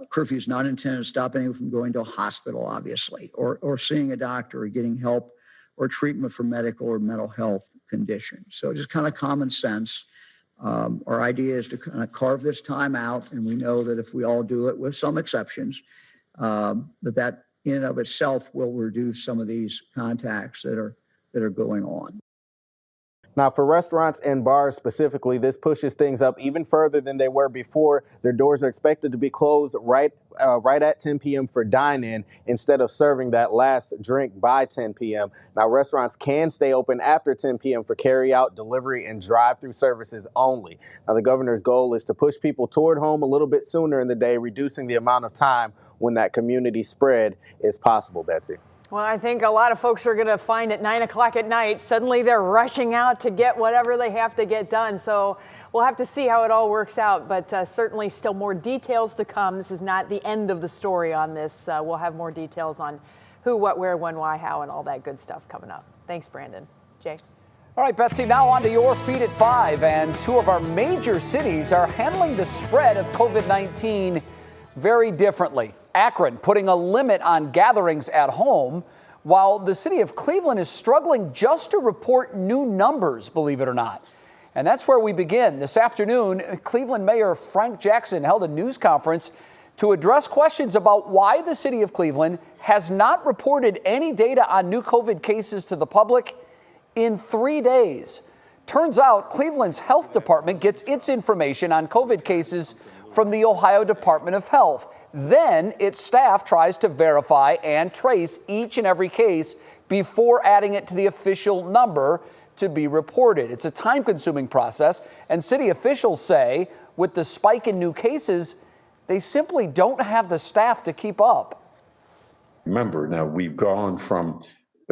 Curfew is not intended to stop anyone from going to a hospital, obviously, or seeing a doctor or getting help or treatment for medical or mental health conditions. So just kind of common sense. Our idea is to kind of carve this time out, and we know that if we all do it, with some exceptions, that in and of itself will reduce some of these contacts that are going on. Now, for restaurants and bars specifically, this pushes things up even further than they were before. Their doors are expected to be closed right at 10 p.m. for dine-in instead of serving that last drink by 10 p.m. Now, restaurants can stay open after 10 p.m. for carry-out, delivery, and drive-through services only. Now, the governor's goal is to push people toward home a little bit sooner in the day, reducing the amount of time when that community spread is possible, Betsy. Well, I think a lot of folks are going to find at 9 o'clock at night, suddenly they're rushing out to get whatever they have to get done. So we'll have to see how it all works out, but certainly still more details to come. This is not the end of the story on this. We'll have more details on who, what, where, when, why, how, and all that good stuff coming up. Thanks, Brandon. Jay. All right, Betsy, now on to your feed at 5. And two of our major cities are handling the spread of COVID-19 very differently. Akron putting a limit on gatherings at home, while the city of Cleveland is struggling just to report new numbers, believe it or not. And that's where we begin. This afternoon, Cleveland Mayor Frank Jackson held a news conference to address questions about why the city of Cleveland has not reported any data on new COVID cases to the public in 3 days. Turns out Cleveland's health department gets its information on COVID cases from the Ohio Department of Health. Then its staff tries to verify and trace each and every case before adding it to the official number to be reported. It's a time-consuming process, and city officials say with the spike in new cases, they simply don't have the staff to keep up. Remember, now we've gone from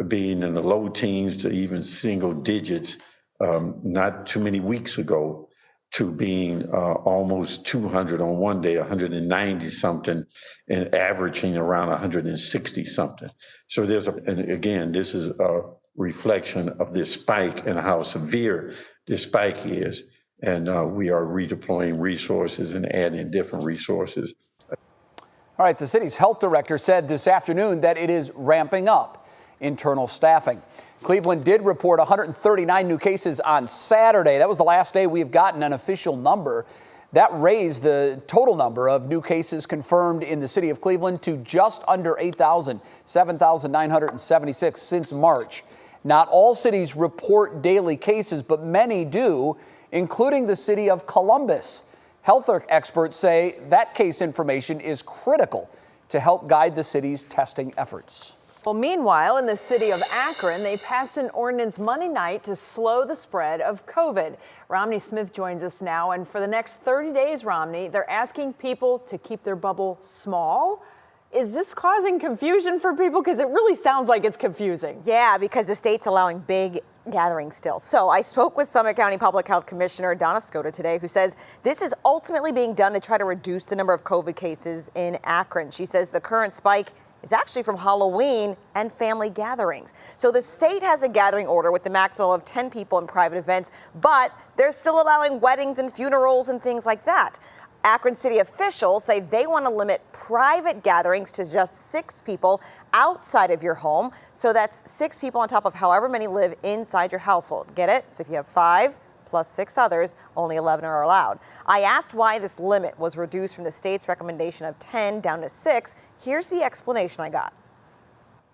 being in the low teens to even single digits not too many weeks ago, to being almost 200 on one day, 190 something, and averaging around 160 something. So and again, this is a reflection of this spike and how severe this spike is. And we are redeploying resources and adding different resources. All right, the city's health director said this afternoon that it is ramping up internal staffing. Cleveland did report 139 new cases on Saturday. That was the last day we've gotten an official number. That raised the total number of new cases confirmed in the city of Cleveland to just under 8,000, 7,976 since March. Not all cities report daily cases, but many do, including the city of Columbus. Health experts say that case information is critical to help guide the city's testing efforts. Well, meanwhile, in the city of Akron, they passed an ordinance Monday night to slow the spread of COVID. Romney Smith joins us now. And for the next 30 days, Romney, they're asking people to keep their bubble small. Is this causing confusion for people? Because it really sounds like it's confusing. Yeah, because the state's allowing big gatherings still. So I spoke with Summit County Public Health Commissioner Donna Skota today, who says this is ultimately being done to try to reduce the number of COVID cases in Akron. She says the current spike is actually from Halloween and family gatherings. So the state has a gathering order with the maximum of 10 people in private events, but they're still allowing weddings and funerals and things like that. Akron city officials say they want to limit private gatherings to just 6 people outside of your home. So that's 6 people on top of however many live inside your household. Get it? So if you have 5 plus 6 others, only 11 are allowed. I asked why this limit was reduced from the state's recommendation of 10 down to 6. Here's the explanation I got.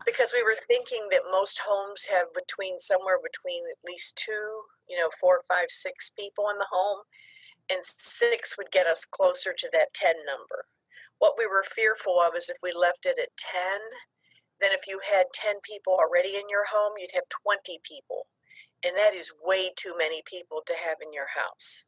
Because we were thinking that most homes have somewhere between at least 2, 4, 5, 6 people in the home, and 6 would get us closer to that 10 number. What we were fearful of is if we left it at 10, then if you had 10 people already in your home, you'd have 20 people. And that is way too many people to have in your house.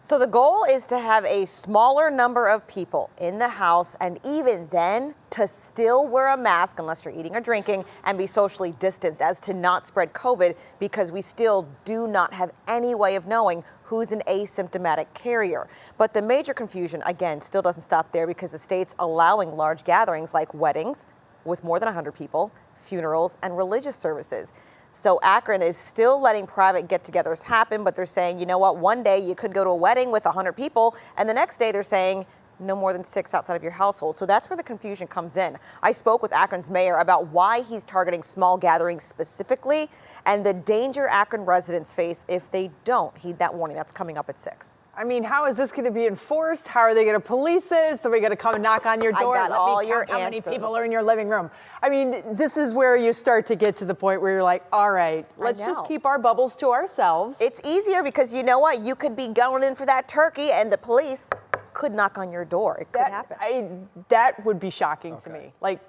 So the goal is to have a smaller number of people in the house, and even then to still wear a mask unless you're eating or drinking and be socially distanced as to not spread COVID, because we still do not have any way of knowing who's an asymptomatic carrier. But the major confusion, again, still doesn't stop there, because the state's allowing large gatherings like weddings with more than 100 people, funerals, and religious services. So Akron is still letting private get-togethers happen, but they're saying, you know what, one day you could go to a wedding with 100 people, and the next day they're saying no more than 6 outside of your household. So that's where the confusion comes in. I spoke with Akron's mayor about why he's targeting small gatherings specifically and the danger Akron residents face if they don't heed that warning. That's coming up at 6. I mean, how is this going to be enforced? How are they going to police this? Somebody going to come and knock on your door? I got all your how answers. many people are in your living room? I mean, this is where you start to get to the point where you're like, all right, let's just keep our bubbles to ourselves. It's easier because you know what? You could be going in for that turkey and the police could knock on your door. It could happen. That would be shocking to me. Like,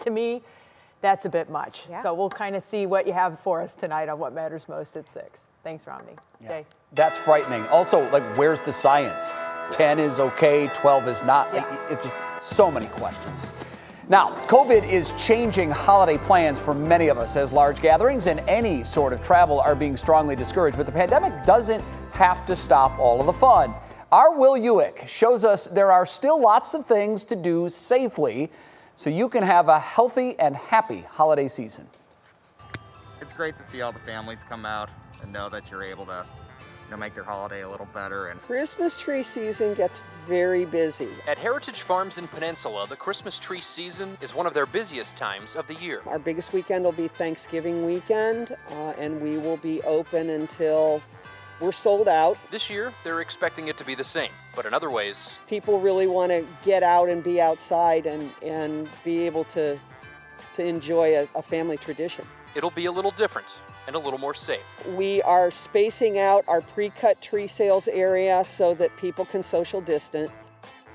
to me, that's a bit much. Yeah. So we'll kind of see what you have for us tonight on What Matters Most at 6. Thanks, Romney. Jay. That's frightening. Also, like, where's the science? 10 is okay, 12 is not. Yeah. It's so many questions. Now, COVID is changing holiday plans for many of us as large gatherings and any sort of travel are being strongly discouraged. But the pandemic doesn't have to stop all of the fun. Our Will Ewick shows us there are still lots of things to do safely so you can have a healthy and happy holiday season. It's great to see all the families come out and know that you're able to make their holiday a little better. And Christmas tree season gets very busy. At Heritage Farms in Peninsula, the Christmas tree season is one of their busiest times of the year. Our biggest weekend will be Thanksgiving weekend, and we will be open until we're sold out. This year, they're expecting it to be the same, but in other ways, People really want to get out and be outside and be able to enjoy a family tradition. it'll be a little different and a little more safe. We are spacing out our pre-cut tree sales area so that people can social distance.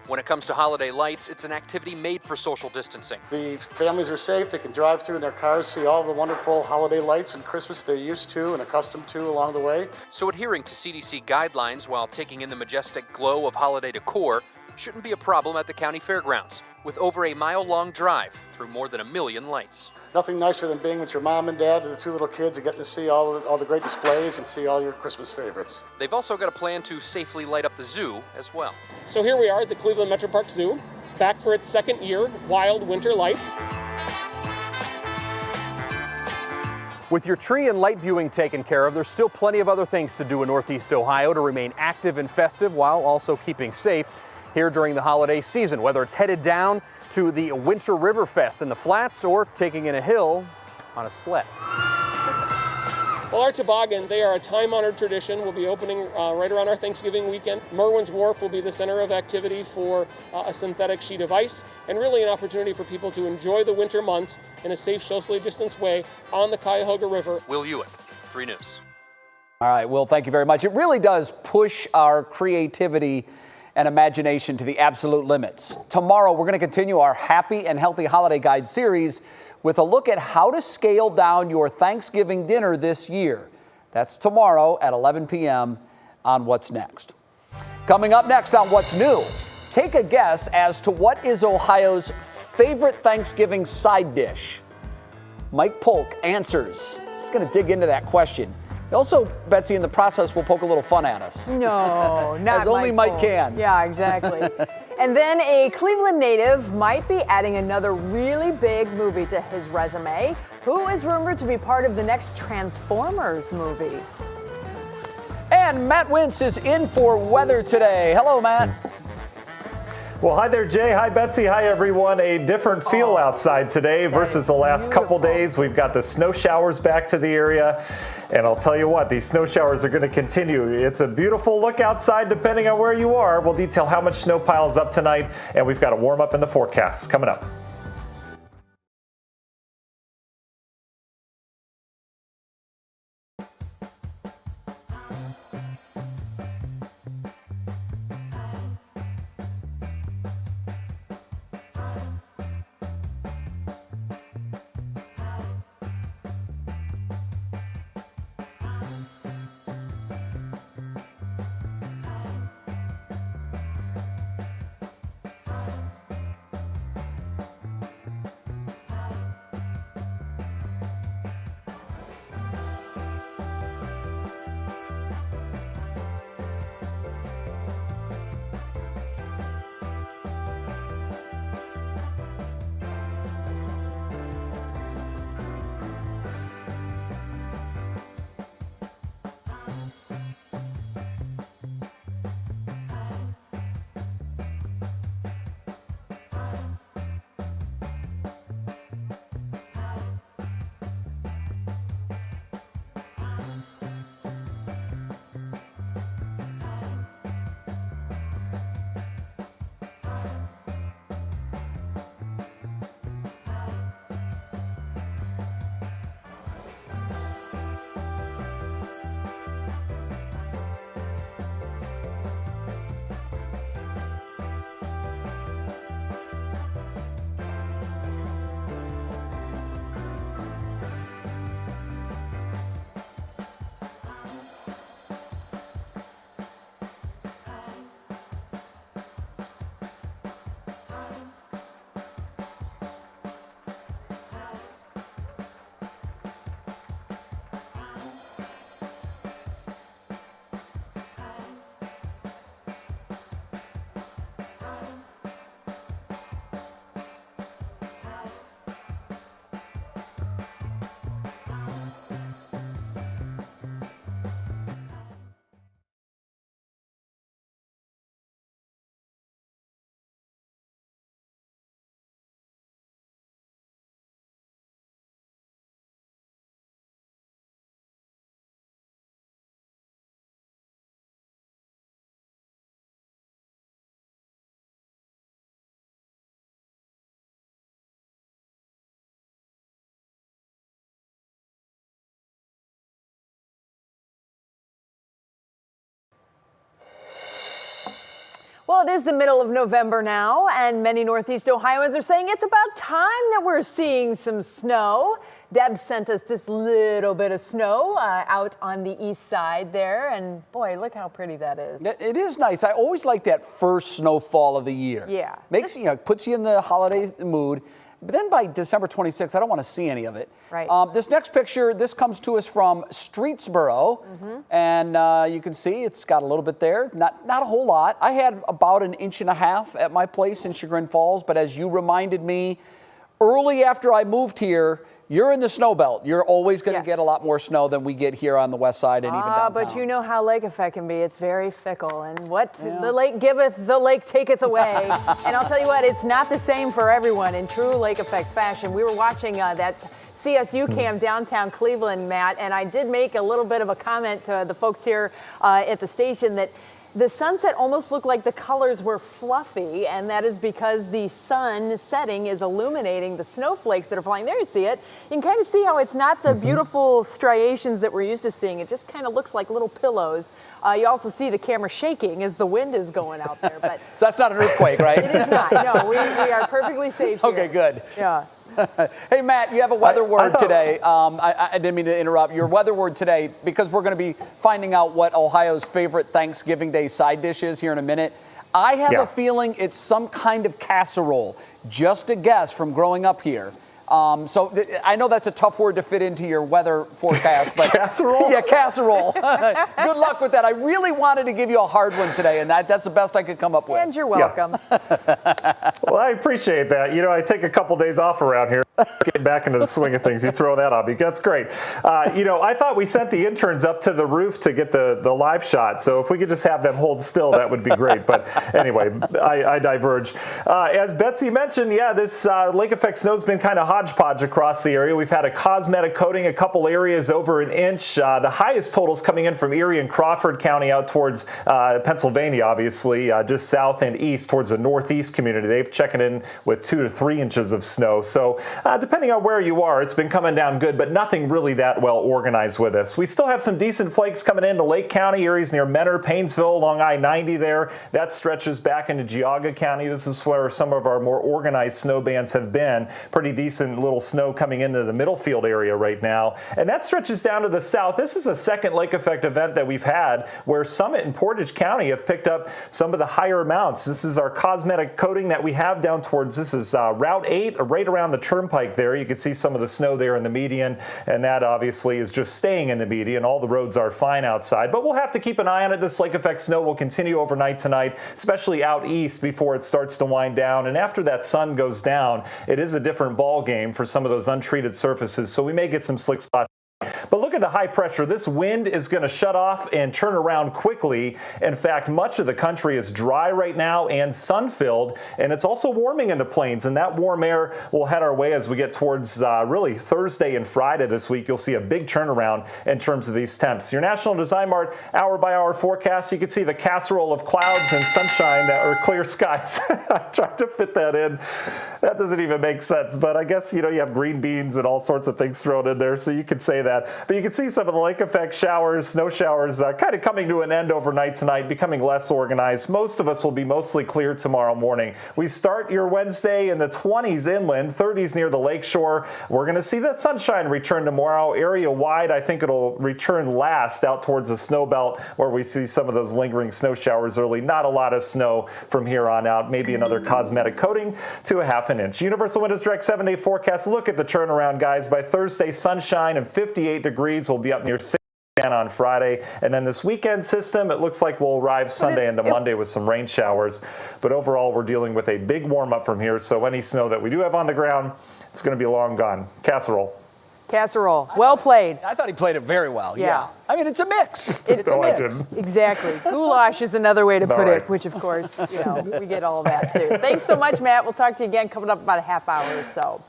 When it comes to holiday lights, it's an activity made for social distancing. The families are safe. They can drive through in their cars, see all the wonderful holiday lights and Christmas they're used to and accustomed to along the way. So adhering to CDC guidelines while taking in the majestic glow of holiday decor shouldn't be a problem at the county fairgrounds, with over a mile-long drive through more than 1 million lights. Nothing nicer than being with your mom and dad and the two little kids and getting to see all the great displays and see all your Christmas favorites. They've also got a plan to safely light up the zoo as well. So here we are at the Cleveland Metro Park Zoo, back for its second year, Wild Winter Lights. With your tree and light viewing taken care of, there's still plenty of other things to do in Northeast Ohio to remain active and festive while also keeping safe here during the holiday season, whether it's headed down to the Winter River Fest in the Flats or taking in a hill on a sled. Well, our toboggans, they are a time-honored tradition. We'll be opening right around our Thanksgiving weekend. Merwin's Wharf will be the center of activity for a synthetic sheet of ice, and really an opportunity for people to enjoy the winter months in a safe, socially distanced way on the Cuyahoga River. Will Ewick, 3 News. All right, Will, thank you very much. It really does push our creativity and imagination to the absolute limits. Tomorrow, we're going to continue our Happy and Healthy Holiday Guide series with a look at how to scale down your Thanksgiving dinner this year. That's tomorrow at 11 p.m. on What's Next. Coming up next on What's New, take a guess as to what is Ohio's favorite Thanksgiving side dish. Mike Polk answers. He's going to dig into that question. Also, Betsy, in the process, will poke a little fun at us. No, not as only Mike can. Yeah, exactly. And then a Cleveland native might be adding another really big movie to his resume. Who is rumored to be part of the next Transformers movie? And Matt Wintz is in for weather today. Hello, Matt. Well, hi there, Jay. Hi, Betsy. Hi, everyone. A different feel outside today versus the last couple days. We've got the snow showers back to the area. And I'll tell you what, these snow showers are going to continue. It's a beautiful look outside depending on where you are. We'll detail how much snow piles up tonight, and we've got a warm up in the forecast coming up. Well, it is the middle of November now, and many Northeast Ohioans are saying it's about time that we're seeing some snow. Deb sent us this little bit of snow out on the east side there, and boy, look how pretty that is. It is nice. I always like that first snowfall of the year. Yeah. Makes, puts you in the holiday mood. But then by December 26th, I don't want to see any of it. Right. This next picture, this comes to us from Streetsboro, and you can see it's got a little bit there, not a whole lot. I had about 1.5 inches at my place in Chagrin Falls, but as you reminded me, early after I moved here, you're in the snow belt. You're always going to get a lot more snow than we get here on the west side and even downtown. But you know how lake effect can be. It's very fickle. And what the lake giveth, the lake taketh away. And I'll tell you what, it's not the same for everyone in true lake effect fashion. We were watching that CSU cam downtown Cleveland, Matt, and I did make a little bit of a comment to the folks here at the station that the sunset almost looked like the colors were fluffy, and that is because the sun setting is illuminating the snowflakes that are flying. There you see it. You can kind of see how it's not the beautiful striations that we're used to seeing. It just kind of looks like little pillows. You also see the camera shaking as the wind is going out there. But so that's not an earthquake, right? It is not. No, we are perfectly safe here. Okay, good. Yeah. Hey, Matt, you have a weather word today. I didn't mean to interrupt. Your weather word today, because we're going to be finding out what Ohio's favorite Thanksgiving Day side dish is here in a minute. I have a feeling it's some kind of casserole. Just a guess from growing up here. So I know that's a tough word to fit into your weather forecast, but casserole? Yeah, casserole. Good luck with that. I really wanted to give you a hard one today, and that's the best I could come up with. And you're welcome. Well, I appreciate that. I take a couple days off around here. Getting back into the swing of things. You throw that on me. That's great. I thought we sent the interns up to the roof to get the live shot. So if we could just have them hold still, that would be great. But anyway, I diverge. As Betsy mentioned, this lake effect snow's been kind of hodgepodge across the area. We've had a cosmetic coating, a couple areas over 1 inch. The highest totals coming in from Erie and Crawford County out towards Pennsylvania, obviously, just south and east towards the northeast community. They've checking in with 2 to 3 inches of snow. So depending on where you are, it's been coming down good, but nothing really that well organized with us. We still have some decent flakes coming into Lake County, areas near Mentor, Painesville, along I-90 there. That stretches back into Geauga County. This is where some of our more organized snow bands have been. Pretty decent little snow coming into the Middlefield area right now. And that stretches down to the south. This is a second lake effect event that we've had where Summit and Portage County have picked up some of the higher amounts. This is our cosmetic coating that we have down towards, this is Route 8, right around the Turnpike there. You can see some of the snow there in the median, and that obviously is just staying in the median. All the roads are fine outside, but we'll have to keep an eye on it. This lake effect snow will continue overnight tonight, especially out east before it starts to wind down. And after that sun goes down, it is a different ball game for some of those untreated surfaces, so we may get some slick spots. But look at the high pressure. This wind is going to shut off and turn around quickly. In fact, much of the country is dry right now and sun-filled, and it's also warming in the plains, and that warm air will head our way as we get towards really Thursday and Friday this week. You'll see a big turnaround in terms of these temps. Your National Design Mart hour-by-hour forecast, you can see the casserole of clouds and sunshine or clear skies. I tried to fit that in. That doesn't even make sense, but I guess, you have green beans and all sorts of things thrown in there, so you can say that. But you can see some of the lake effect showers, snow showers, kind of coming to an end overnight tonight, becoming less organized. Most of us will be mostly clear tomorrow morning. We start your Wednesday in the 20s inland, 30s near the lakeshore. We're going to see that sunshine return tomorrow. Area-wide, I think it'll return last out towards the snow belt where we see some of those lingering snow showers early. Not a lot of snow from here on out. Maybe another cosmetic coating to a 1/2 inch. Universal Windows Direct 7-day forecast. Look at the turnaround, guys. By Thursday, sunshine and 58 degrees. We'll be up near 60 on Friday. And then this weekend system, it looks like we'll arrive Sunday into Monday with some rain showers. But overall, we're dealing with a big warm-up from here. So any snow that we do have on the ground, it's going to be long gone. Casserole. Casserole. Well played. I thought he played it very well. Yeah. I mean, it's a mix. It's a mix. Exactly. Goulash is another way to put it, which, of course, we get all of that, too. Thanks so much, Matt. We'll talk to you again coming up about a half hour or so.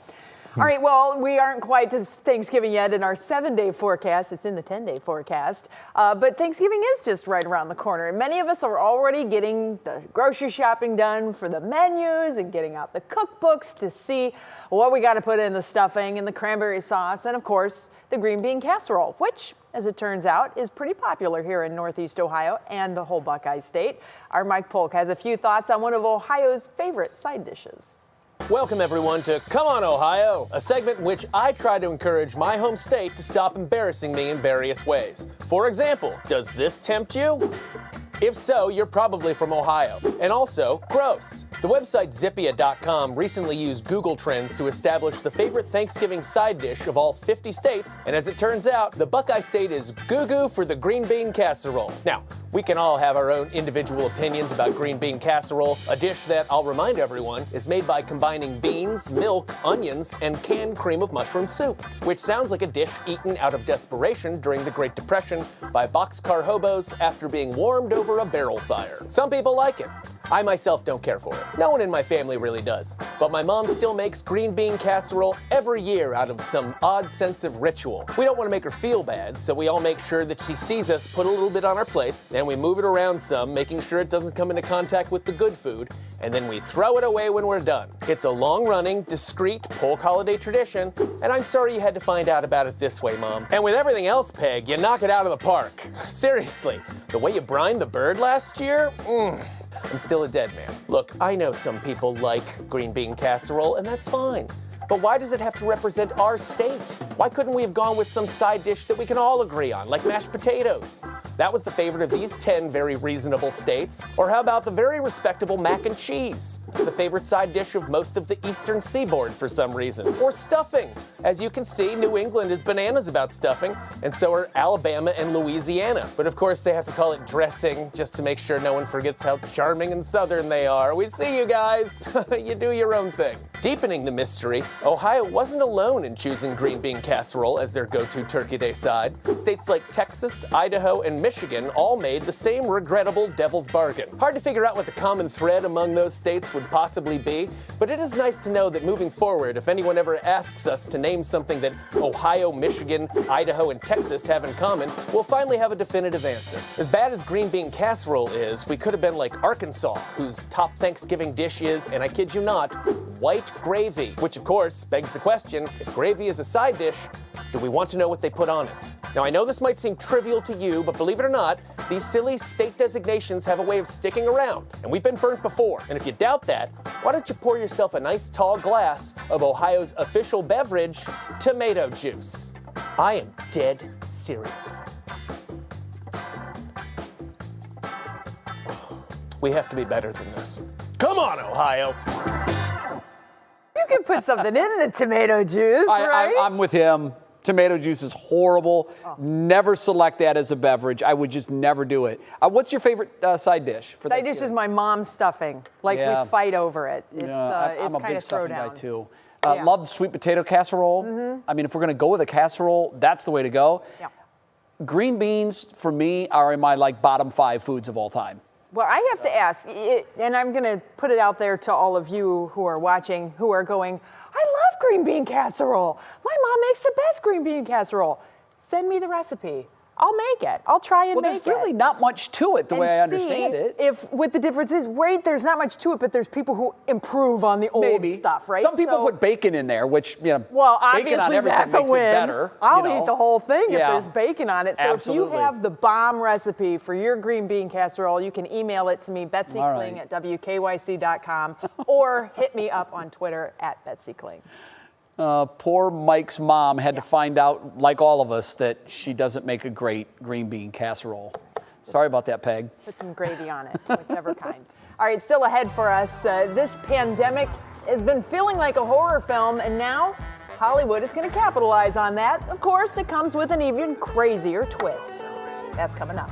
All right, well, we aren't quite to Thanksgiving yet in our 7-day forecast. It's in the 10-day forecast. But Thanksgiving is just right around the corner. And many of us are already getting the grocery shopping done for the menus and getting out the cookbooks to see what we got to put in the stuffing and the cranberry sauce. And, of course, the green bean casserole, which, as it turns out, is pretty popular here in Northeast Ohio and the whole Buckeye State. Our Mike Polk has a few thoughts on one of Ohio's favorite side dishes. Welcome, everyone, to Come On, Ohio, a segment in which I try to encourage my home state to stop embarrassing me in various ways. For example, does this tempt you? If so, you're probably from Ohio. And also, gross. The website Zippia.com recently used Google Trends to establish the favorite Thanksgiving side dish of all 50 states, and as it turns out, the Buckeye State is goo-goo for the green bean casserole. Now, we can all have our own individual opinions about green bean casserole, a dish that, I'll remind everyone, is made by combining beans, milk, onions, and canned cream of mushroom soup, which sounds like a dish eaten out of desperation during the Great Depression by boxcar hobos after being warmed over a barrel fire. Some people like it. I myself don't care for it. No one in my family really does. But my mom still makes green bean casserole every year out of some odd sense of ritual. We don't want to make her feel bad, so we all make sure that she sees us put a little bit on our plates, and we move it around some, making sure it doesn't come into contact with the good food, and then we throw it away when we're done. It's a long-running, discreet Polk holiday tradition, and I'm sorry you had to find out about it this way, Mom. And with everything else, Peg, you knock it out of the park. Seriously, the way you brined the bird last year? I'm still a dead man. Look, I know some people like green bean casserole, and that's fine. But why does it have to represent our state? Why couldn't we have gone with some side dish that we can all agree on, like mashed potatoes? That was the favorite of these 10 very reasonable states. Or how about the very respectable mac and cheese, the favorite side dish of most of the eastern seaboard for some reason? Or stuffing. As you can see, New England is bananas about stuffing, and so are Alabama and Louisiana. But of course, they have to call it dressing just to make sure no one forgets how charming and southern they are. We see you guys. You do your own thing. Deepening the mystery, Ohio wasn't alone in choosing green bean casserole as their go-to Turkey Day side. States like Texas, Idaho, and Michigan all made the same regrettable devil's bargain. Hard to figure out what the common thread among those states would possibly be, but it is nice to know that moving forward, if anyone ever asks us to name something that Ohio, Michigan, Idaho, and Texas have in common, we'll finally have a definitive answer. As bad as green bean casserole is, we could have been like Arkansas, whose top Thanksgiving dish is, and I kid you not, white gravy, which of course begs the question, if gravy is a side dish, do we want to know what they put on it? Now, I know this might seem trivial to you, but believe it or not, these silly state designations have a way of sticking around, and we've been burnt before. And if you doubt that, why don't you pour yourself a nice tall glass of Ohio's official beverage, tomato juice? I am dead serious. We have to be better than this. Come on, Ohio! You can put something in the tomato juice, right? I'm with him. Tomato juice is horrible. Never select that as a beverage. I would just never do it. What's your favorite side dish for Side dish is my mom's stuffing. Like, we fight over it. It's, I'm it's a kind big of stuffing throwdown. guy too. Love the sweet potato casserole. I mean, if we're going to go with a casserole, that's the way to go. Yeah. Green beans, for me, are in my bottom 5 foods of all time. Well, I have to ask, and I'm going to put it out there to all of you who are watching, who are going, I love green bean casserole. My mom makes the best green bean casserole. Send me the recipe. I'll make it. I'll try and make it. Well, there's really not much to it the way I understand it. If what the difference is, right, there's not much to it, but there's people who improve on the old stuff, right? Some people put bacon in there, which, well, bacon on obviously everything that's a makes win. it better. I'll eat the whole thing if there's bacon on it. So Absolutely. if you have the bomb recipe for your green bean casserole, you can email it to me, Betsy Kling at WKYC.com, or hit me up on Twitter at Betsy Kling. Poor Mike's mom had to find out, like all of us, that she doesn't make a great green bean casserole. Sorry about that, Peg. Put some gravy on it, whichever kind. All right, still ahead for us. This pandemic has been feeling like a horror film, and now Hollywood is going to capitalize on that. Of course, it comes with an even crazier twist. That's coming up.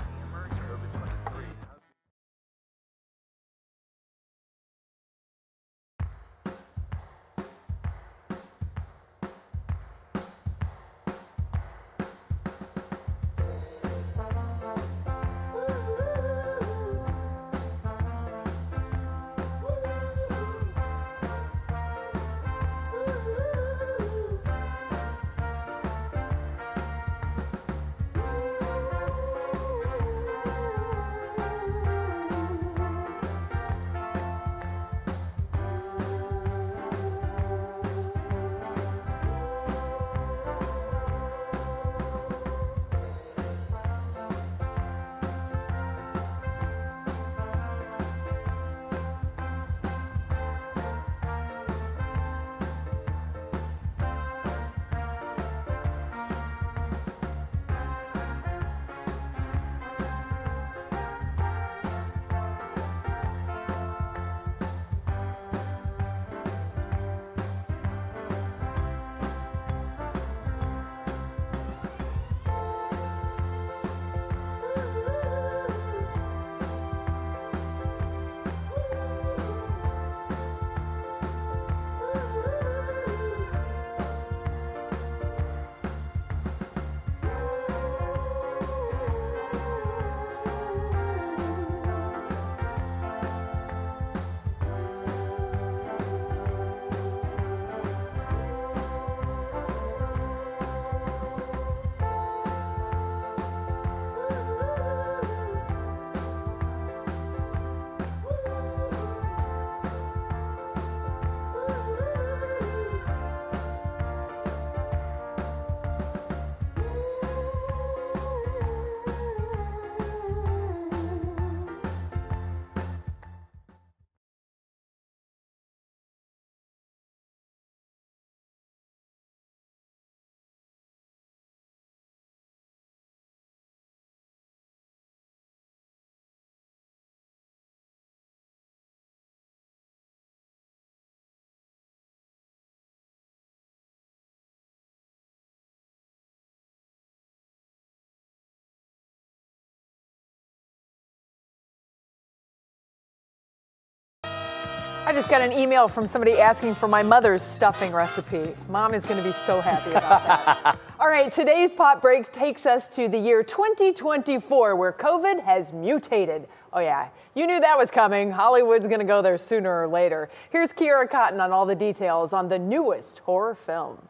just got an email from somebody asking for my mother's stuffing recipe. Mom is going to be so happy about that. All right, today's Pop Break takes us to the year 2024, where COVID has mutated. Oh yeah, you knew that was coming. Hollywood's going to go there sooner or later. Here's Kiera Cotton on all the details on the newest horror film.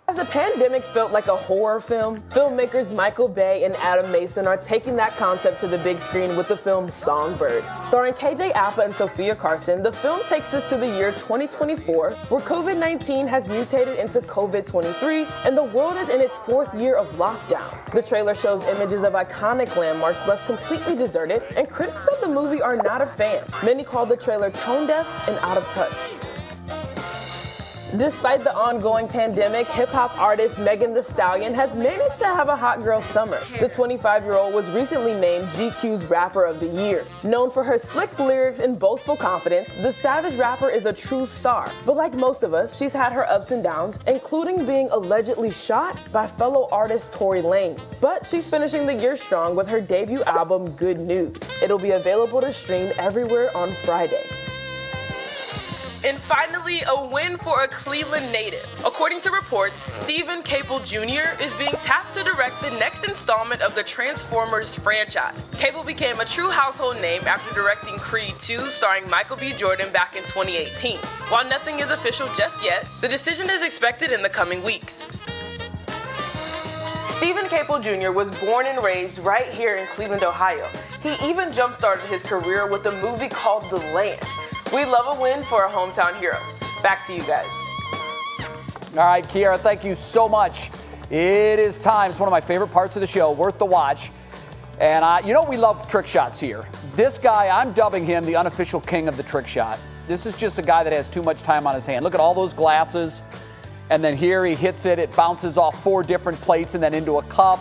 As the pandemic felt like a horror film, filmmakers Michael Bay and Adam Mason are taking that concept to the big screen with the film Songbird. Starring KJ Apa and Sophia Carson, the film takes us to the year 2024, where COVID-19 has mutated into COVID-23, and the world is in its 4th year of lockdown. The trailer shows images of iconic landmarks left completely deserted, and critics of the movie are not a fan. Many call the trailer tone-deaf and out of touch. Despite the ongoing pandemic, hip-hop artist Megan Thee Stallion has managed to have a hot girl summer. The 25-year-old was recently named GQ's Rapper of the Year. Known for her slick lyrics and boastful confidence, the Savage rapper is a true star. But like most of us, she's had her ups and downs, including being allegedly shot by fellow artist Tory Lanez. But she's finishing the year strong with her debut album, Good News. It'll be available to stream everywhere on Friday. And finally, a win for a Cleveland native. According to reports, Stephen Caple Jr. is being tapped to direct the next installment of the Transformers franchise. Caple became a true household name after directing Creed 2, starring Michael B. Jordan back in 2018. While nothing is official just yet, the decision is expected in the coming weeks. Stephen Caple Jr. was born and raised right here in Cleveland, Ohio. He even jump-started his career with a movie called The Land. We love a win for our hometown heroes. Back to you guys. All right, Kiera, thank you so much. It is time. It's one of my favorite parts of the show, worth the watch. And you know we love trick shots here. This guy, I'm dubbing him the unofficial king of the trick shot. This is just a guy that has too much time on his hand. Look at all those glasses. And then here he hits it. It bounces off 4 different plates and then into a cup.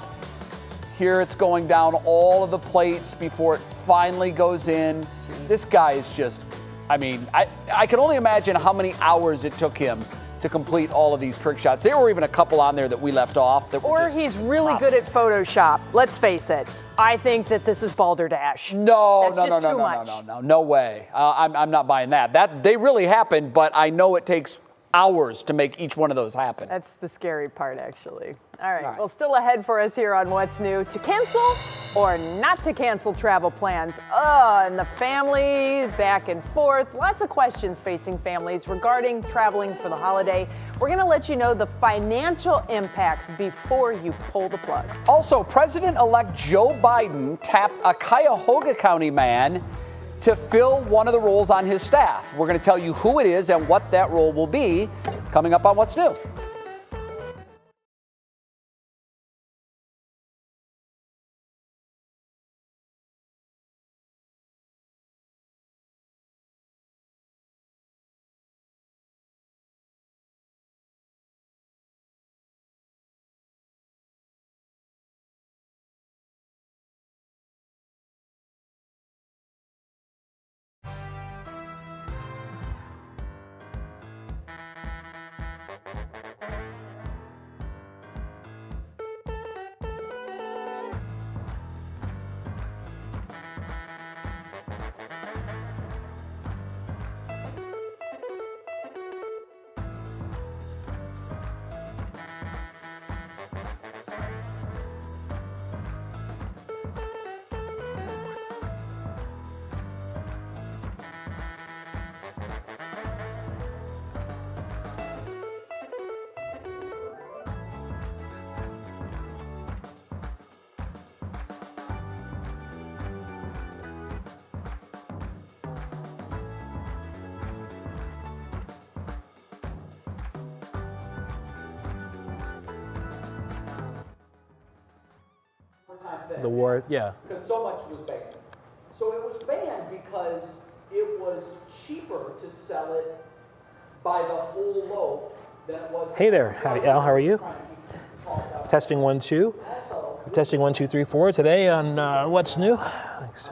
Here it's going down all of the plates before it finally goes in. This guy is just... I mean, I can only imagine how many hours it took him to complete all of these trick shots. There were even a couple on there that we left off. Or he's really good at Photoshop. Let's face it. I think that this is balderdash. No way. I'm not buying that. That they really happened, but I know it takes hours to make each one of those happen. That's the scary part, actually. All right. Well, still ahead for us here on What's New. To cancel or not to cancel travel plans. And the family back and forth. Lots of questions facing families regarding traveling for the holiday. We're going to let you know the financial impacts before you pull the plug. Also, President-elect Joe Biden tapped a Cuyahoga County man to fill one of the roles on his staff. We're going to tell you who it is and what that role will be coming up on What's New. The war, yeah. Because so much was banned. So it was banned because it was cheaper to sell it by the whole loaf than it was. Hey there, Al, how are you? Testing 1, 2. Testing 1, 2, 3, 4 today on What's New. Thanks.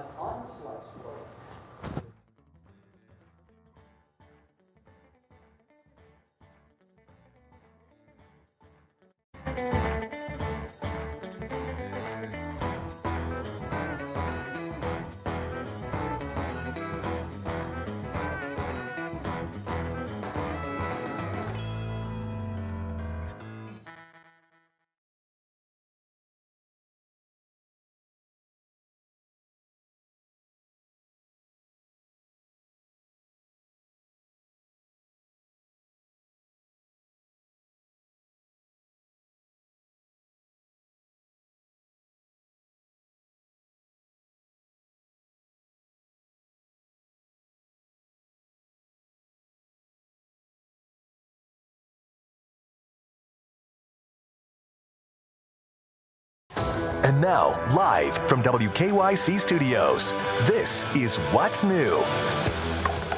And now, live from WKYC Studios, this is What's New.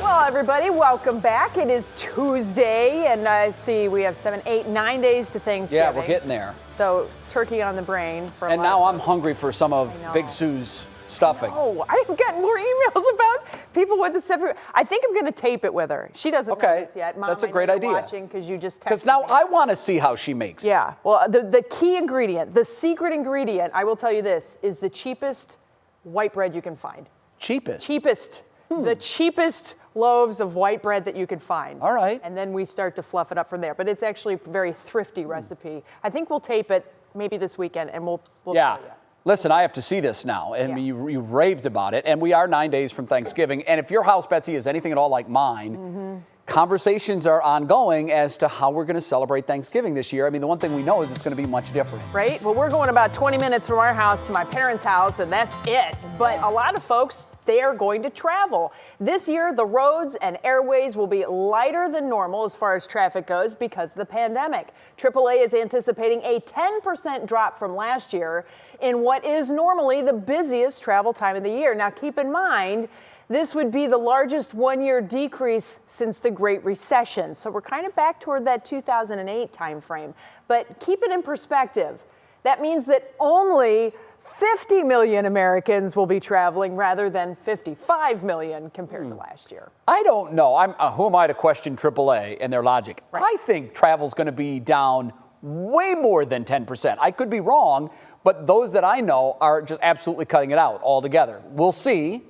Well, everybody, welcome back. It is Tuesday, and let's see, we have 7, 8, 9 days to Thanksgiving. Yeah, we're getting there. So turkey on the brain. For and now I'm hungry for some of Big Sue's stuffing. Oh, I've gotten more emails about people with the stuffing. I think I'm going to tape it with her. She doesn't know this yet. Mom, that's a great I know idea. you're watching because you just texted Because now me. I want to see how she makes it. Yeah. Well, the key ingredient, the secret ingredient, I will tell you this, is the cheapest white bread you can find. Cheapest? Cheapest. The cheapest loaves of white bread that you can find. All right. And then we start to fluff it up from there. But it's actually a very thrifty recipe. I think we'll tape it maybe this weekend, and we'll show you. Listen, I have to see this now. And you've raved about it. And we are 9 days from Thanksgiving. And if your house, Betsy, is anything at all like mine, conversations are ongoing as to how we're going to celebrate Thanksgiving this year. I mean, the one thing we know is it's going to be much different. Right? Well, we're going about 20 minutes from our house to my parents' house, and that's it. But a lot of folks, they are going to travel. This year, the roads and airways will be lighter than normal as far as traffic goes because of the pandemic. AAA is anticipating a 10% drop from last year in what is normally the busiest travel time of the year. Now, keep in mind, this would be the largest one-year decrease since the Great Recession. So we're kind of back toward that 2008 timeframe. But keep it in perspective. That means that only 50 million Americans will be traveling rather than 55 million compared to last year. I don't know. Who am I to question AAA and their logic? Right. I think travel's going to be down way more than 10%. I could be wrong, but those that I know are just absolutely cutting it out altogether. We'll see.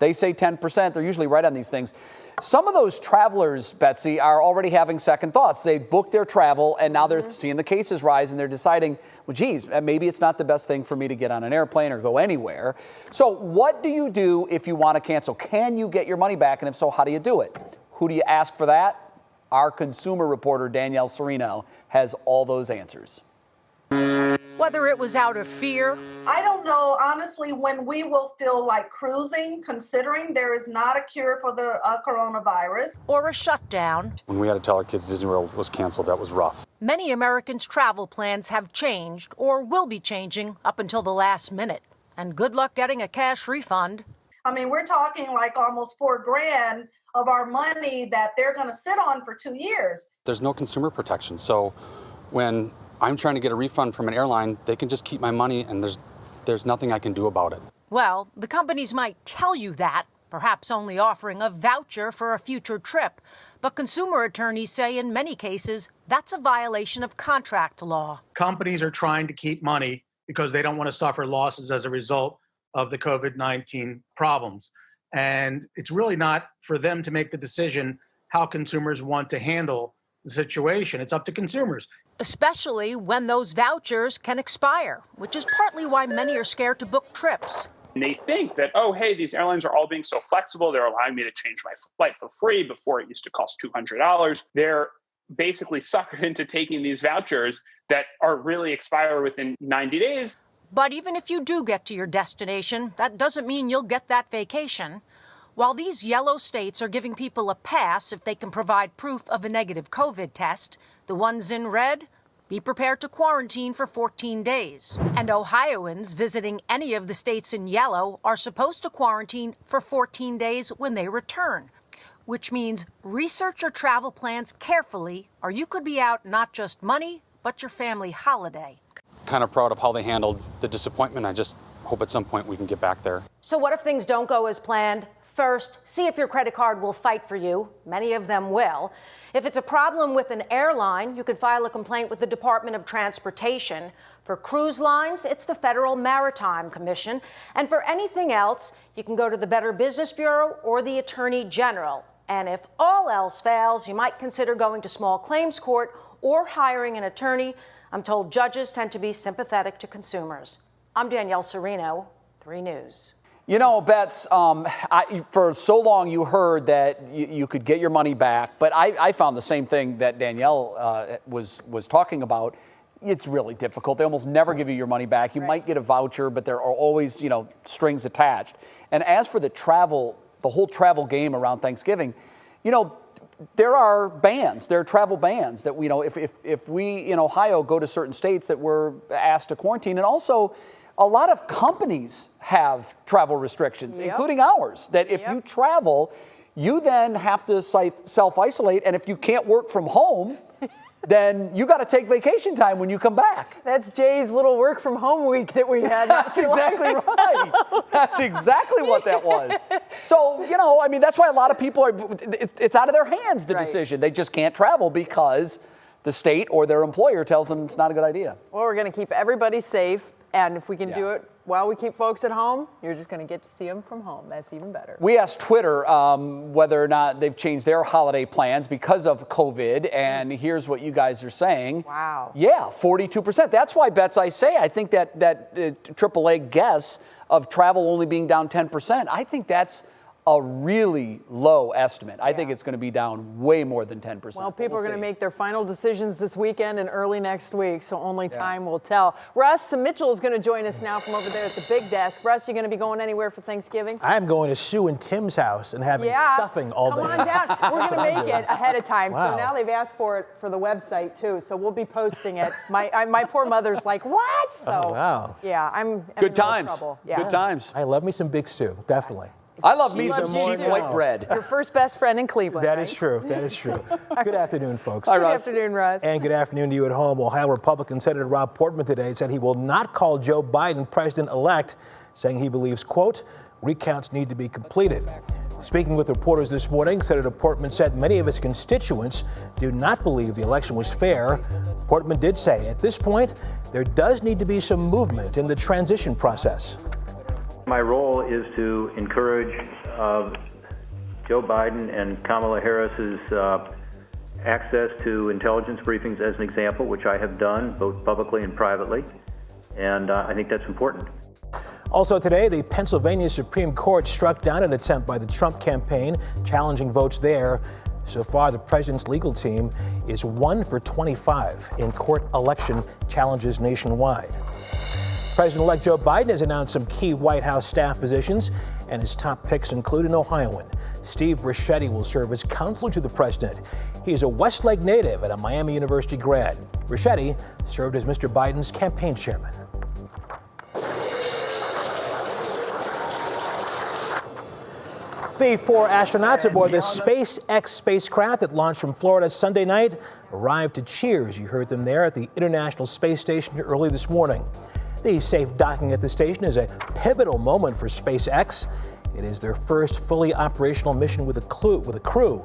They say 10%. They're usually right on these things. Some of those travelers, Betsy, are already having second thoughts. They booked their travel, and now they're seeing the cases rise, and they're deciding, well, geez, maybe it's not the best thing for me to get on an airplane or go anywhere. So what do you do if you want to cancel? Can you get your money back? And if so, how do you do it? Who do you ask for that? Our consumer reporter, Danielle Serino, has all those answers. Whether it was out of fear. I don't know, honestly, when we will feel like cruising, considering there is not a cure for the coronavirus. Or a shutdown. When we had to tell our kids Disney World was canceled, that was rough. Many Americans' travel plans have changed or will be changing up until the last minute. And good luck getting a cash refund. I mean, we're talking like almost $4,000 of our money that they're going to sit on for 2 years. There's no consumer protection. So when I'm trying to get a refund from an airline, they can just keep my money and there's nothing I can do about it. Well, the companies might tell you that, perhaps only offering a voucher for a future trip. But consumer attorneys say in many cases, that's a violation of contract law. Companies are trying to keep money because they don't want to suffer losses as a result of the COVID-19 problems. And it's really not for them to make the decision how consumers want to handle the situation. It's up to consumers. Especially when those vouchers can expire, which is partly why many are scared to book trips. And they think that, oh, hey, these airlines are all being so flexible. They're allowing me to change my flight for free. Before it used to cost $200. They're basically suckered into taking these vouchers that are really expire within 90 days. But even if you do get to your destination, that doesn't mean you'll get that vacation. While these yellow states are giving people a pass if they can provide proof of a negative COVID test, the ones in red, be prepared to quarantine for 14 days. And Ohioans visiting any of the states in yellow are supposed to quarantine for 14 days when they return, which means research your travel plans carefully, or you could be out not just money, but your family holiday. Kind of proud of how they handled the disappointment. I just hope at some point we can get back there. So what if things don't go as planned? First, see if your credit card will fight for you. Many of them will. If it's a problem with an airline, you could file a complaint with the Department of Transportation. For cruise lines, it's the Federal Maritime Commission. And for anything else, you can go to the Better Business Bureau or the Attorney General. And if all else fails, you might consider going to small claims court or hiring an attorney. I'm told judges tend to be sympathetic to consumers. I'm Danielle Serino, 3 News. You know, Bets, for so long you heard that you could get your money back, but I found the same thing that Danielle was talking about. It's really difficult. They almost never give you your money back. You might get a voucher, but there are always, strings attached. And as for the whole travel game around Thanksgiving, there are bans. There are travel bans that if we in Ohio go to certain states that we're asked to quarantine, and also a lot of companies have travel restrictions, including ours, that if you travel, you then have to self-isolate, and if you can't work from home, then you got to take vacation time when you come back. That's Jay's little work from home week that we had. That's exactly right. That's exactly what that was. So, you know, I mean, that's why a lot of people it's out of their hands, the decision. They just can't travel because the state or their employer tells them it's not a good idea. Well, we're going to keep everybody safe, and if we can do it while we keep folks at home, you're just going to get to see them from home. That's even better. We asked Twitter whether or not they've changed their holiday plans because of COVID, and here's what you guys are saying. Wow. Yeah, 42%. That's why, Bets, I say, I think that AAA guess of travel only being down 10%, I think that's a really low estimate. I think it's going to be down way more than 10%. Well, people are going to make their final decisions this weekend and early next week, so only time will tell. Russ Mitchell is going to join us now from over there at the big desk. Russ, you going to be going anywhere for Thanksgiving? I'm going to Sue and Tim's house and having stuffing all day. Come on down. We're going to make it ahead of time. So now they've asked for it for the website, too, so we'll be posting it. My poor mother's like, what? So, yeah, I'm good times. In trouble. Yeah. Good times. I love me some Big Sue, definitely. I love me some cheap white bread. Your first best friend in Cleveland. That is true. That is true. Good afternoon, folks. Good afternoon, Russ. And good afternoon to you at home. Ohio Republican Senator Rob Portman today said he will not call Joe Biden president-elect, saying he believes, quote, recounts need to be completed. Speaking with reporters this morning, Senator Portman said many of his constituents do not believe the election was fair. Portman did say, at this point, there does need to be some movement in the transition process. My role is to encourage Joe Biden and Kamala Harris's access to intelligence briefings as an example, which I have done both publicly and privately, and I think that's important. Also today, the Pennsylvania Supreme Court struck down an attempt by the Trump campaign challenging votes there. So far, the president's legal team is 1 for 25 in court election challenges nationwide. President-elect Joe Biden has announced some key White House staff positions, and his top picks include an Ohioan. Steve Ricchetti will serve as counselor to the president. He is a Westlake native and a Miami University grad. Ricchetti served as Mr. Biden's campaign chairman. The 4 astronauts aboard the SpaceX spacecraft that launched from Florida Sunday night arrived to cheers. You heard them there at the International Space Station early this morning. The safe docking at the station is a pivotal moment for SpaceX. It is their first fully operational mission with a crew.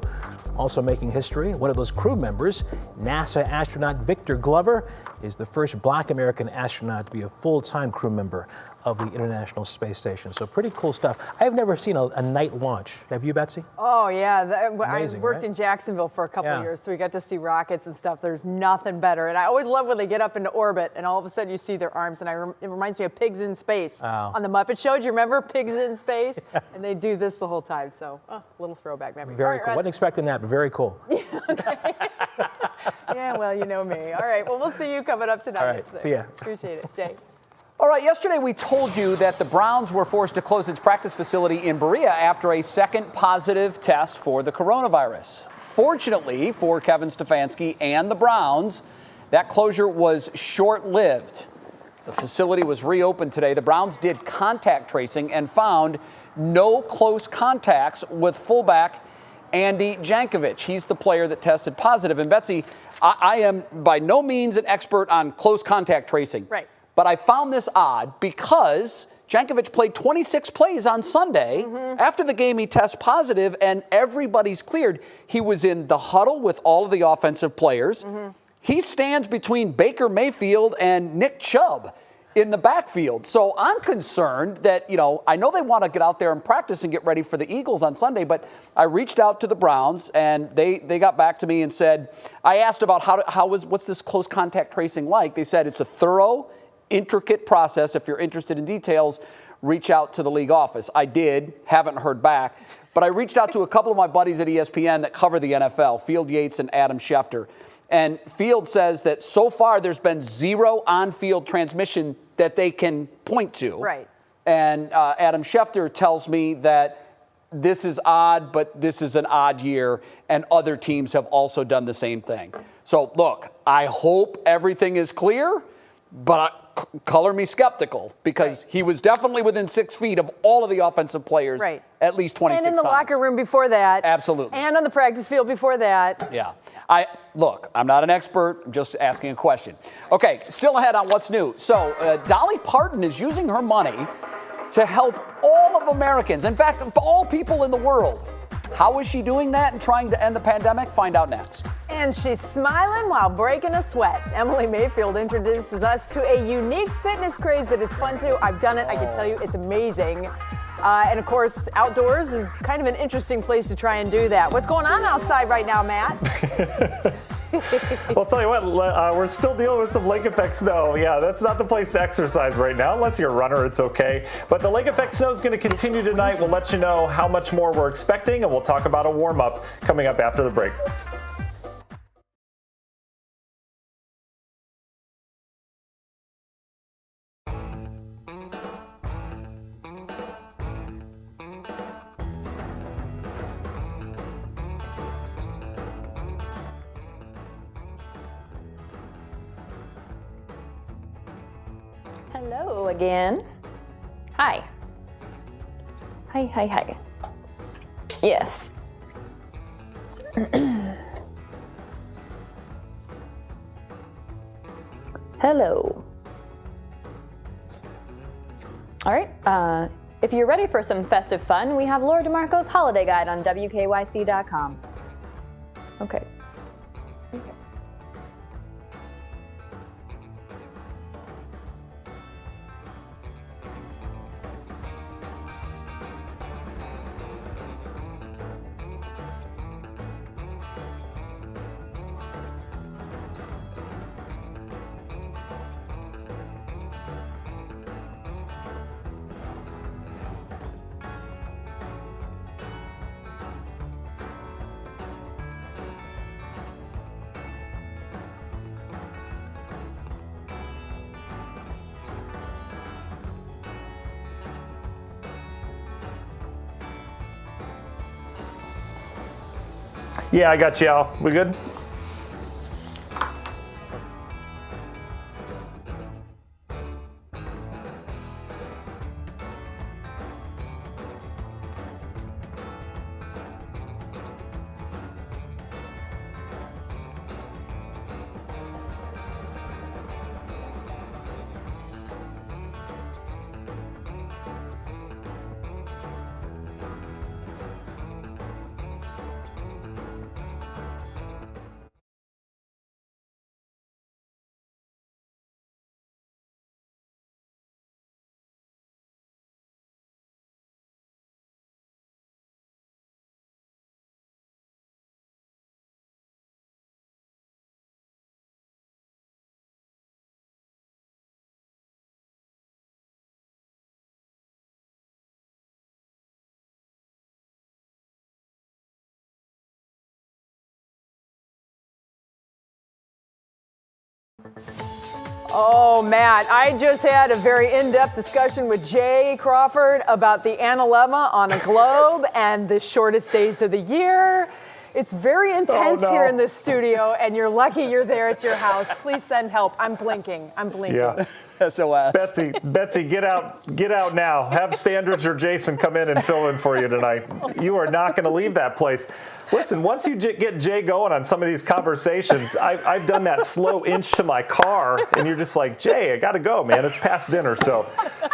Also making history, one of those crew members, NASA astronaut Victor Glover, is the first Black American astronaut to be a full-time crew member of the International Space Station. So pretty cool stuff. I've never seen a night launch. Have you, Betsy? Oh, yeah. Amazing, I worked in Jacksonville for a couple of years, so we got to see rockets and stuff. There's nothing better. And I always love when they get up into orbit and all of a sudden you see their arms. And it reminds me of Pigs in Space on the Muppet Show. Do you remember Pigs in Space? And they do this the whole time. So, a little throwback memory. Very cool. Wasn't expecting that, but very cool. Yeah, well, you know me. All right. Well, we'll see you coming up tonight. All right. See ya. Appreciate it. Jay. All right, yesterday we told you that the Browns were forced to close its practice facility in Berea after a second positive test for the coronavirus. Fortunately for Kevin Stefanski and the Browns, that closure was short-lived. The facility was reopened today. The Browns did contact tracing and found no close contacts with fullback Andy Jankovic. He's the player that tested positive. And Betsy, I am by no means an expert on close contact tracing. Right. But I found this odd because Jankovic played 26 plays on Sunday. After the game, he tests positive, and everybody's cleared. He was in the huddle with all of the offensive players. He stands between Baker Mayfield and Nick Chubb in the backfield. So I'm concerned that, I know they want to get out there and practice and get ready for the Eagles on Sunday, but I reached out to the Browns, and they got back to me and said, I asked about what's this close contact tracing like? They said it's a thorough, intricate process. If you're interested in details, reach out to the league office. I did, haven't heard back, but I reached out to a couple of my buddies at ESPN that cover the NFL, Field Yates and Adam Schefter. And Field says that so far there's been zero on-field transmission that they can point to. Right. And Adam Schefter tells me that this is odd, but this is an odd year, and other teams have also done the same thing. So look, I hope everything is clear, but color me skeptical, because he was definitely within 6 feet of all of the offensive players at least 26 times. And in the locker room before that. Absolutely. And on the practice field before that. Yeah. Look, I'm not an expert. I'm just asking a question. Okay, still ahead on what's new. So Dolly Parton is using her money to help all of Americans. In fact, all people in the world. How is she doing that and trying to end the pandemic? Find out next. And she's smiling while breaking a sweat. Emily Mayfield introduces us to a unique fitness craze that is fun too. I've done it. I can tell you it's amazing. And of course, outdoors is kind of an interesting place to try and do that. What's going on outside right now, Matt? Well, I'll tell you what, we're still dealing with some lake effect snow. Yeah, that's not the place to exercise right now. Unless you're a runner, it's okay. But the lake effect snow is going to continue tonight. We'll let you know how much more we're expecting, and we'll talk about a warm-up coming up after the break. Hello again. Hi. Hi. Yes. Hello. All right. If you're ready for some festive fun, we have Laura DeMarco's holiday guide on WKYC.com. Okay. Yeah, I got you, Al. We good? Oh, Matt, I just had a very in-depth discussion with Jay Crawford about the analemma on a globe and the shortest days of the year. It's very intense here in this studio, and you're lucky you're there at your house. Please send help. I'm blinking. Yeah. SOS. Betsy, get out now. Have Sandridge or Jason come in and fill in for you tonight. You are not going to leave that place. Listen, once you get Jay going on some of these conversations, I've done that slow inch to my car, and you're just like, Jay, I got to go, man. It's past dinner. So,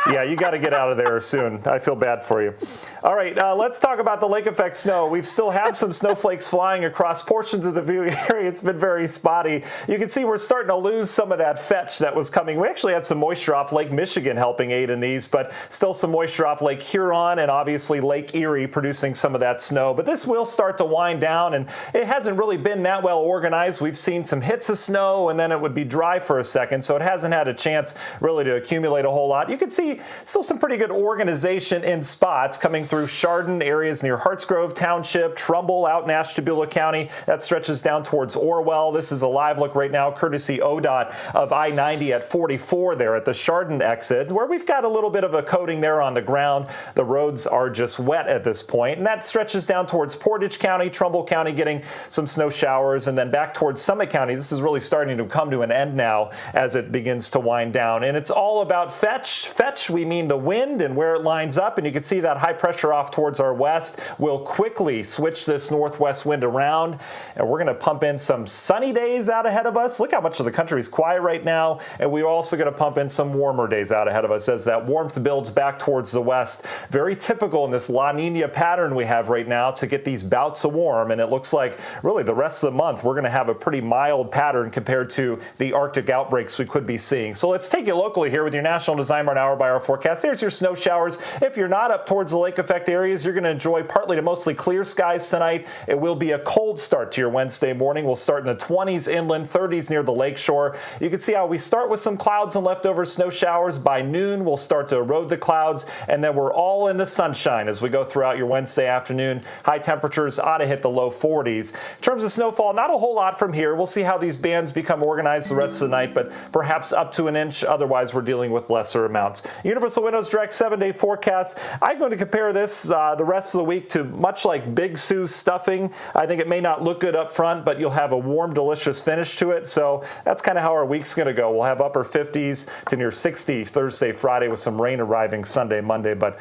yeah, you got to get out of there soon. I feel bad for you. All right, let's talk about the lake effect snow. We've still had some snowflakes flying across portions of the viewing area. It's been very spotty. You can see we're starting to lose some of that fetch that was coming. We actually had some moisture off Lake Michigan helping aid in these, but still some moisture off Lake Huron and obviously Lake Erie producing some of that snow. But this will start to wind down, and it hasn't really been that well organized. We've seen some hits of snow, and then it would be dry for a second, so it hasn't had a chance really to accumulate a whole lot. You can see still some pretty good organization in spots coming through Chardon, areas near Hartsgrove Township, Trumbull out in Ashtabula County. That stretches down towards Orwell. This is a live look right now, courtesy ODOT of I-90 at 44 there. there at the Chardon exit, where we've got a little bit of a coating there on the ground. The roads are just wet at this point, and that stretches down towards Portage County, Trumbull County getting some snow showers, and then back towards Summit County. This is really starting to come to an end now as it begins to wind down. And it's all about fetch. Fetch, we mean the wind and where it lines up, and you can see that high pressure off towards our west will quickly switch this northwest wind around, and we're going to pump in some sunny days out ahead of us. Look how much of the country is quiet right now, and we're also going to pump in some warmer days out ahead of us as that warmth builds back towards the west. Very typical in this La Nina pattern we have right now to get these bouts of warm, and it looks like really the rest of the month we're going to have a pretty mild pattern compared to the Arctic outbreaks we could be seeing. So let's take you locally here with your National Design Barn hour-by-hour forecast. There's your snow showers. If you're not up towards the lake effect areas, you're going to enjoy partly to mostly clear skies tonight. It will be a cold start to your Wednesday morning. We'll start in the 20s inland, 30s near the lake shore. You can see how we start with some clouds and leftover snow showers. By noon, we'll start to erode the clouds, and then we're all in the sunshine as we go throughout your Wednesday afternoon. High temperatures ought to hit the low 40s. In terms of snowfall, not a whole lot from here. We'll see how these bands become organized the rest of the night, but perhaps up to an inch. Otherwise, we're dealing with lesser amounts. Universal Windows Direct 7-day forecast. I'm going to compare this the rest of the week to much like Big Sue's stuffing. I think it may not look good up front, but you'll have a warm, delicious finish to it. So that's kind of how our week's going to go. We'll have upper 50s to near 60 Thursday, Friday with some rain arriving Sunday, Monday, but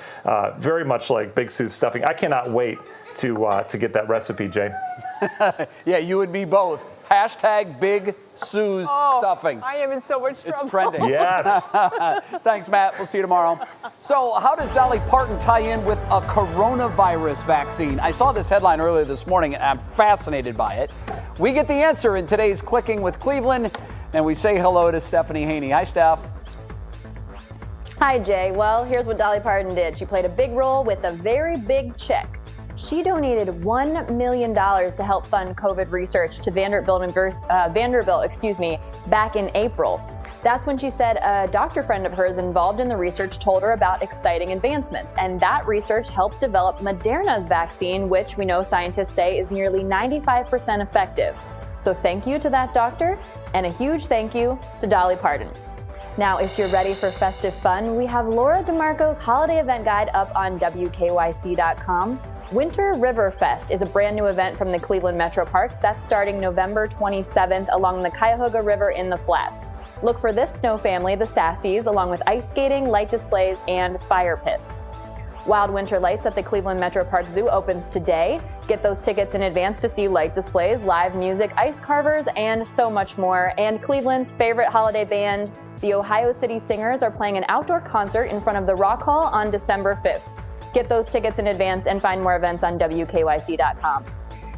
very much like Big Sue's stuffing. I cannot wait to get that recipe, Jay. Yeah, you and me both. Hashtag Big Sue's stuffing. I am in so much trouble. It's trending. Yes. Thanks, Matt. We'll see you tomorrow. So how does Dolly Parton tie in with a coronavirus vaccine? I saw this headline earlier this morning, and I'm fascinated by it. We get the answer in today's Clicking with Cleveland, and we say hello to Stephanie Haney. Hi, Steph. Hi, Jay. Well, here's what Dolly Parton did. She played a big role with a very big check. She donated $1 million to help fund COVID research to Vanderbilt, back in April. That's when she said a doctor friend of hers involved in the research told her about exciting advancements, and that research helped develop Moderna's vaccine, which we know scientists say is nearly 95% effective. So thank you to that doctor, and a huge thank you to Dolly Parton. Now, if you're ready for festive fun, we have Laura DeMarco's holiday event guide up on WKYC.com. Winter River Fest is a brand new event from the Cleveland Metro Parks that's starting November 27th along the Cuyahoga River in the Flats. Look for this snow family, the Sassies, along with ice skating, light displays, and fire pits. Wild Winter Lights at the Cleveland Metro Park Zoo opens today. Get those tickets in advance to see light displays, live music, ice carvers, and so much more. And Cleveland's favorite holiday band, the Ohio City Singers, are playing an outdoor concert in front of the Rock Hall on December 5th. Get those tickets in advance and find more events on WKYC.com.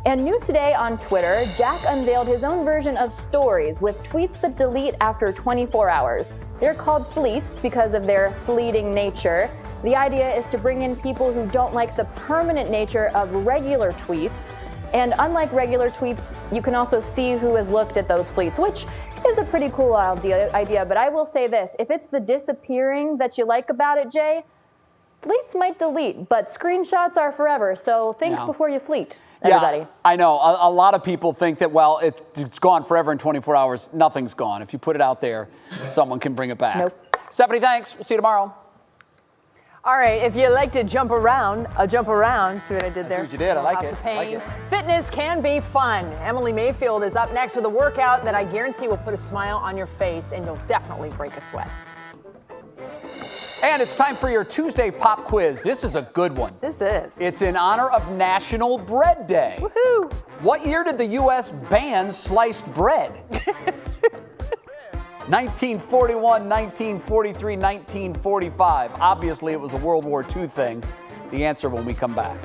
And new today on Twitter, Jack unveiled his own version of stories with tweets that delete after 24 hours. They're called fleets because of their fleeting nature. The idea is to bring in people who don't like the permanent nature of regular tweets. And unlike regular tweets, you can also see who has looked at those fleets, which is a pretty cool idea. But I will say this, if it's the disappearing that you like about it, Jay, fleets might delete, but screenshots are forever. So think before you fleet, everybody. Yeah, I know. A lot of people think that, well, it's gone forever in 24 hours. Nothing's gone. If you put it out there, someone can bring it back. Nope. Stephanie, thanks. We'll see you tomorrow. All right, if you like to jump around, see what I did there? That's what you did. I like it. Fitness can be fun. Emily Mayfield is up next with a workout that I guarantee will put a smile on your face, and you'll definitely break a sweat. And it's time for your Tuesday pop quiz. This is a good one. This is. It's in honor of National Bread Day. Woohoo! What year did the U.S. ban sliced bread? 1941, 1943, 1945. Obviously, it was a World War II thing. The answer when we come back.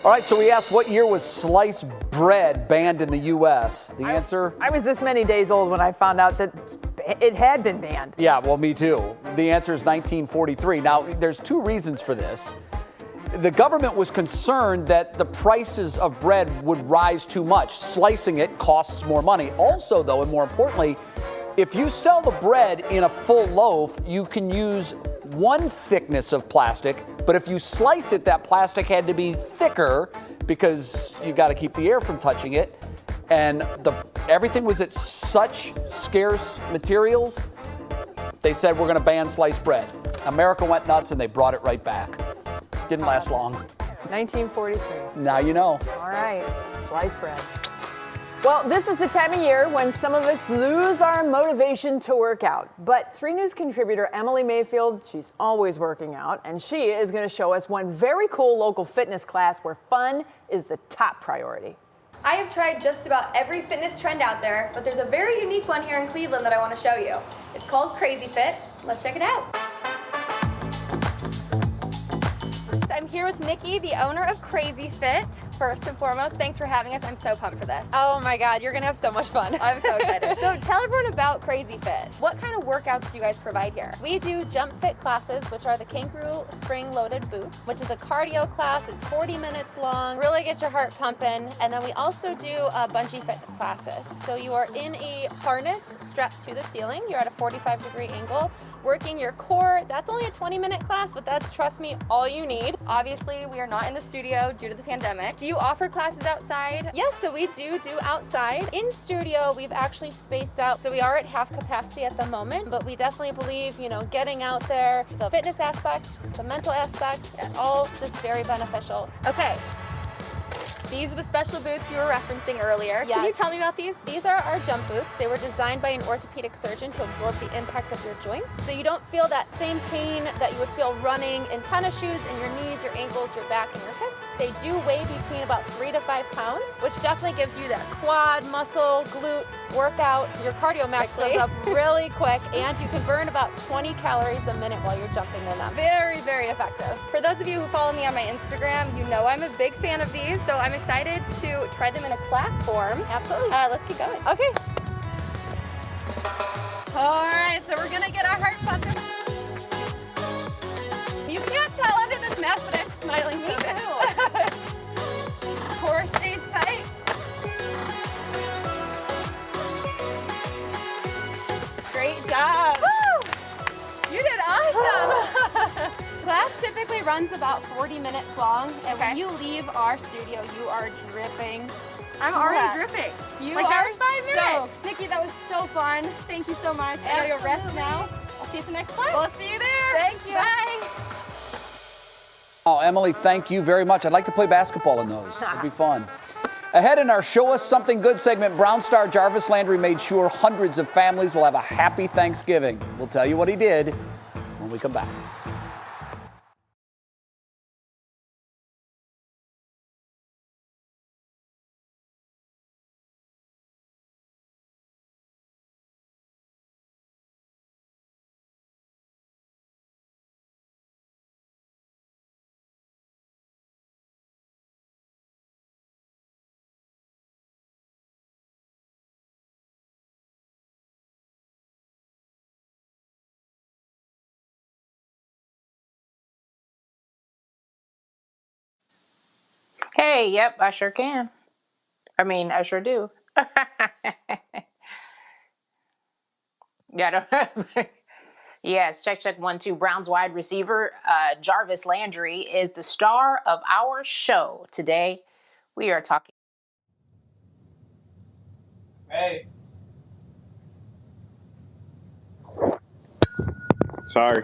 All right, so we asked what year was sliced bread banned in the U.S.? The answer? I was this many days old when I found out that it had been banned. Yeah, well, me too. The answer is 1943. Now, there's two reasons for this. The government was concerned that the prices of bread would rise too much. Slicing it costs more money. Also, though, and more importantly, if you sell the bread in a full loaf, you can use one thickness of plastic, but if you slice it, that plastic had to be thicker because you got to keep the air from touching it. And everything was at such scarce materials, they said we're going to ban sliced bread. America went nuts and they brought it right back. Didn't last long. 1943. Now you know. All right, sliced bread. Well, this is the time of year when some of us lose our motivation to work out. But 3 News contributor Emily Mayfield, she's always working out, and she is going to show us one very cool local fitness class where fun is the top priority. I have tried just about every fitness trend out there, but there's a very unique one here in Cleveland that I want to show you. It's called Crazy Fit. Let's check it out. I'm here with Nikki, the owner of Crazy Fit. First and foremost, thanks for having us. I'm so pumped for this. Oh my God, you're gonna have so much fun. I'm so excited. So tell everyone about Crazy Fit. What kind of workouts do you guys provide here? We do jump fit classes, which are the kangaroo spring-loaded boots, which is a cardio class. It's 40 minutes long, really get your heart pumping. And then we also do bungee fit classes. So you are in a harness strapped to the ceiling. You're at a 45-degree angle, working your core. That's only a 20-minute class, but that's, trust me, all you need. Obviously, we are not in the studio due to the pandemic. Do you offer classes outside? Yes, so we do outside. In studio, we've actually spaced out, so we are at half capacity at the moment, but we definitely believe, getting out there, the fitness aspect, the mental aspect, it's all just very beneficial. Okay. These are the special boots you were referencing earlier. Yes. Can you tell me about these? These are our jump boots. They were designed by an orthopedic surgeon to absorb the impact of your joints, so you don't feel that same pain that you would feel running in tennis shoes in your knees, your ankles, your back, and your hips. They do weigh between about 3 to 5 pounds, which definitely gives you that quad, muscle, glute workout. Your cardio max goes up really quick, and you can burn about 20 calories a minute while you're jumping in them. Very, very effective. For those of you who follow me on my Instagram, you know I'm a big fan of these, so I'm excited to try them in a class form. Absolutely. Let's keep going. Okay. All right, so we're gonna get our heart pumping. You can't tell under this mask, but I'm smiling so good. Core stays tight. Great job. Woo! You did awesome. Class typically runs about 40 minutes long, and when you leave our studio, you are dripping. I'm already dripping. You are 5 minutes. Nikki, that was so fun. Thank you so much. I know you'll rest now. I'll see you at the next class. We'll see you there. Thank you. Bye. Oh, Emily, thank you very much. I'd like to play basketball in those. It'd be fun. Ahead in our Show Us Something Good segment, Brown star Jarvis Landry made sure hundreds of families will have a happy Thanksgiving. We'll tell you what he did when we come back. Hey, yep, I sure can. I sure do. Yeah, I don't Yes, check 1 2. Browns wide receiver Jarvis Landry is the star of our show today. We are talking. Hey. Sorry.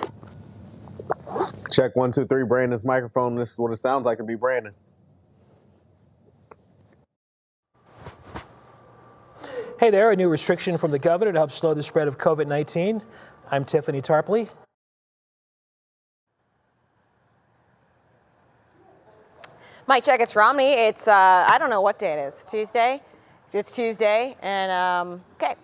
Check 1 2 3. Brandon's microphone. This is what it sounds like to be Brandon. Hey there, a new restriction from the governor to help slow the spread of COVID-19. I'm Tiffany Tarpley. Mike, check, it's Romney. It's, I don't know what day it is. Tuesday? It's Tuesday, and, okay.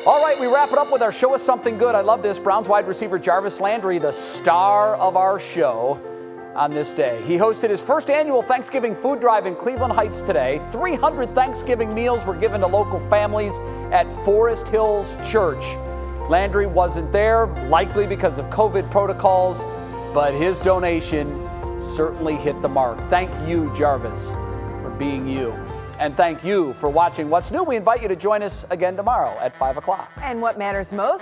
All right, we wrap it up with our Show Us Something Good. I love this. Browns wide receiver Jarvis Landry, the star of our show on this day. He hosted his first annual Thanksgiving food drive in Cleveland Heights today. 300 Thanksgiving meals were given to local families at Forest Hills Church. Landry wasn't there, likely because of COVID protocols, but his donation certainly hit the mark. Thank you, Jarvis, for being you. And thank you for watching What's New. We invite you to join us again tomorrow at 5 o'clock. And what matters most?